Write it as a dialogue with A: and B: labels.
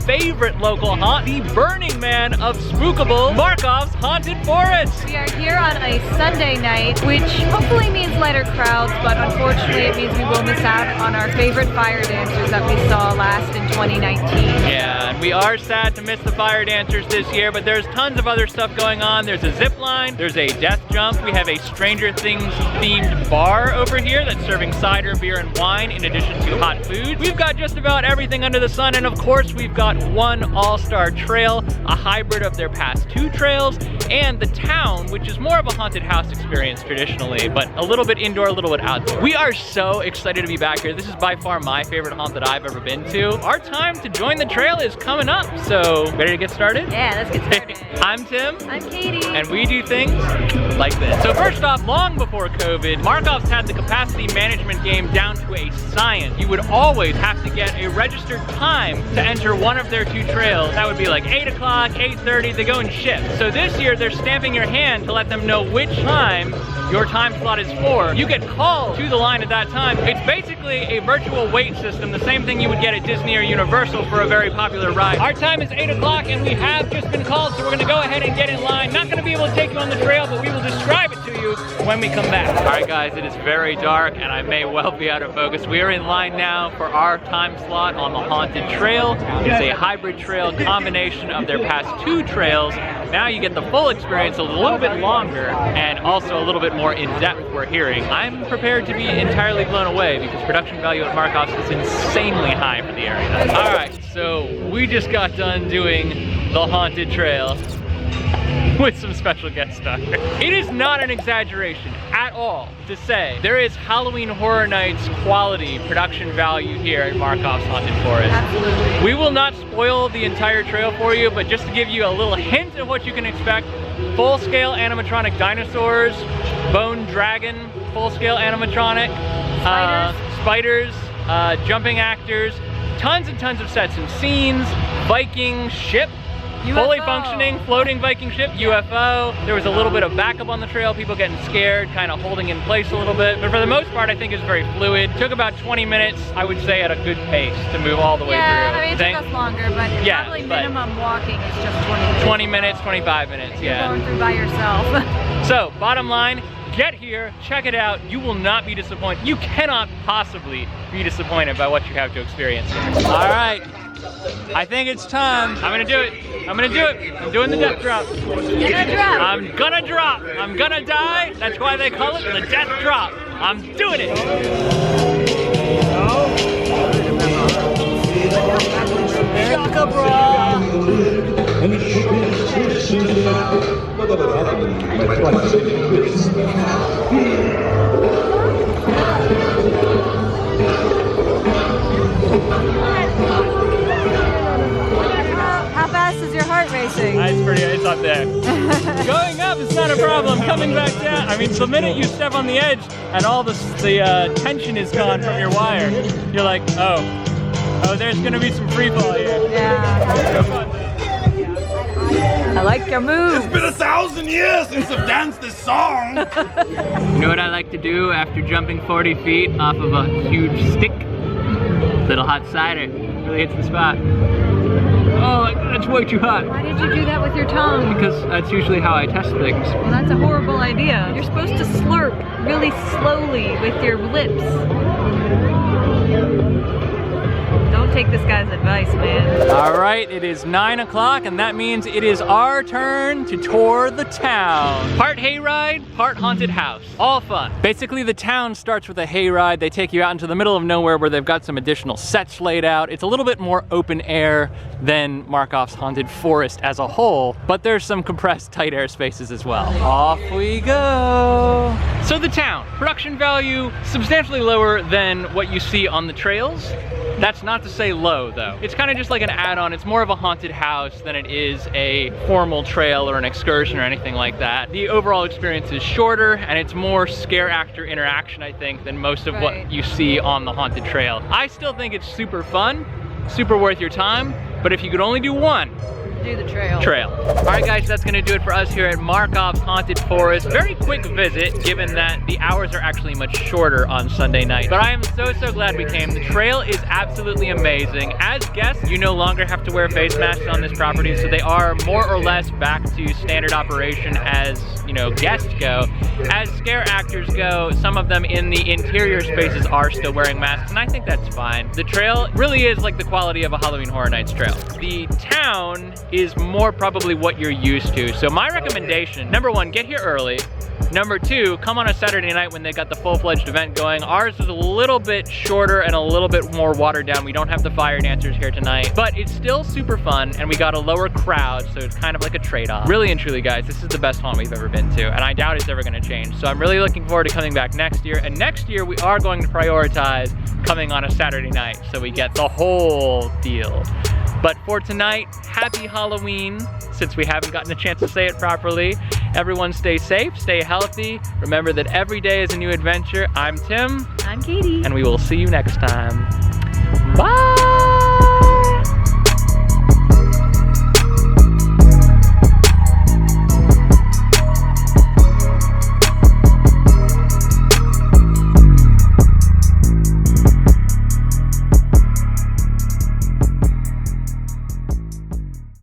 A: favorite local haunt, the Burning Man of Spookable, Markoff's Haunted Forest.
B: We are here on a Sunday night, which hopefully means lighter crowds, but unfortunately it means we will miss out on our favorite fire dancers that we saw last in 2019.
A: Yeah, and we are sad to miss the fire dancers this year, but there's tons of other stuff going on. There's a zip line, there's a death jump, we have a Stranger Things themed bar over here that's serving cider, beer, and wine in addition to hot food. We've got just about everything under the sun, and of course we've got one all-star trail, a hybrid of their past two trails, and the town, which is more of a haunted house experience traditionally, but a little bit indoor, a little bit outdoor. We are so excited to be back here. This is by far my favorite haunt that I've ever been to. Our time to join the trail is coming up, so ready to get started?
B: Yeah, let's get started.
A: I'm Tim.
B: I'm Katie.
A: And we do things like this. So first off, long before COVID, Markoff's had the capacity management game down to a science. You would always have to get a registered time to enter one of their two trails. That would be like 8 o'clock, 8:30, they go in shifts. So this year they're stamping your hand to let them know which time your time slot is for. You get called to the line at that time. It's basically a virtual wait system, the same thing you would get at Disney or Universal for a very popular ride. Our time is 8 o'clock and we have just been called, so we're gonna go ahead and get in line. Not gonna be able to take you on the trail, but we will describe it to you when we come back. All right guys, it is very dark and I may well be out of focus. We are in line now for our time slot on the Haunted Trail. It's a hybrid trail combination of their past two trails. Now you get the full experience, a little bit longer and also a little bit more in depth, we're hearing. I'm prepared to be entirely blown away because production value at Markoff's is insanely high for the area. All right, so we just got done doing the Haunted Trail with some special guest stars. It is not an exaggeration at all to say there is Halloween Horror Nights quality production value here at Markoff's Haunted Forest.
B: Absolutely.
A: We will not spoil the entire trail for you, but just to give you a little hint of what you can expect, full-scale animatronic dinosaurs, bone dragon, full-scale animatronic, spiders, jumping actors, tons and tons of sets and scenes, Viking ship, UFO. Fully functioning, floating Viking ship, UFO. There was a little bit of backup on the trail, people getting scared, kind of holding in place a little bit. But for the most part, I think it's very fluid. Took about 20 minutes, I would say, at a good pace to move all the way through.
B: Yeah, I mean, it took us longer, but
A: yeah,
B: probably minimum walking is just 20 minutes.
A: 20 minutes, 25 minutes, yeah.
B: You're going through by yourself.
A: So, bottom line, get here, check it out. You will not be disappointed. You cannot possibly be disappointed by what you have to experience here. All right. I think it's time. I'm gonna do it. I'm gonna do it. I'm doing the death drop.
B: You're gonna drop.
A: I'm gonna drop. I'm gonna die. That's why they call it the death drop. I'm doing it. Shaka bra.
B: How fast is your heart racing?
A: It's up there. Going up is not a problem. Coming back down, I mean, the minute you step on the edge and all the tension is gone from your wire, you're like, oh, there's gonna be some free fall here.
B: Yeah. I like your move.
C: It's been 1,000 years since I've danced this song.
A: You know what I like to do after jumping 40 feet off of a huge stick? Little hot cider. Really hits the spot. Oh, that's way too hot.
B: Why did you do that with your tongue?
A: Because that's usually how I test things.
B: Well, that's a horrible idea. You're supposed to slurp really slowly with your lips. Don't take this guy's advice, man.
A: All right, it is 9 o'clock, and that means it is our turn to tour the town. Part hayride, part haunted house. All fun. Basically, the town starts with a hayride. They take you out into the middle of nowhere where they've got some additional sets laid out. It's a little bit more open air than Markoff's Haunted Forest as a whole, but there's some compressed, tight air spaces as well. Off we go. So the town, production value substantially lower than what you see on the trails. That's not to say low though. It's kind of just like an add-on. It's more of a haunted house than it is a formal trail or an excursion or anything like that. The overall experience is shorter and it's more scare actor interaction, I think, than most of what you see on the haunted trail. I still think it's super fun, super worth your time, but if you could only do one,
B: do the trail.
A: All right, guys, that's gonna do it for us here at Markoff's Haunted Forest. Very quick visit, given that the hours are actually much shorter on Sunday night. But I am so glad we came. The trail is absolutely amazing. As guests, you no longer have to wear face masks on this property, so they are more or less back to standard operation as, you know, guests go. As scare actors go, some of them in the interior spaces are still wearing masks, and I think that's fine. The trail really is like the quality of a Halloween Horror Nights trail. The town is more probably what you're used to. So my recommendation, number one, get here early. Number two, come on a Saturday night when they got the full-fledged event going. Ours is a little bit shorter and a little bit more watered down. We don't have the fire dancers here tonight, but it's still super fun, and we got a lower crowd, so it's kind of like a trade-off. Really and truly, guys, this is the best haunt we've ever been to, and I doubt it's ever gonna change. So I'm really looking forward to coming back next year, and next year we are going to prioritize coming on a Saturday night, so we get the whole deal. But for tonight, happy Halloween, since we haven't gotten a chance to say it properly. Everyone stay safe, stay healthy. Remember that every day is a new adventure. I'm Tim.
B: I'm Katie.
A: And we will see you next time. Bye!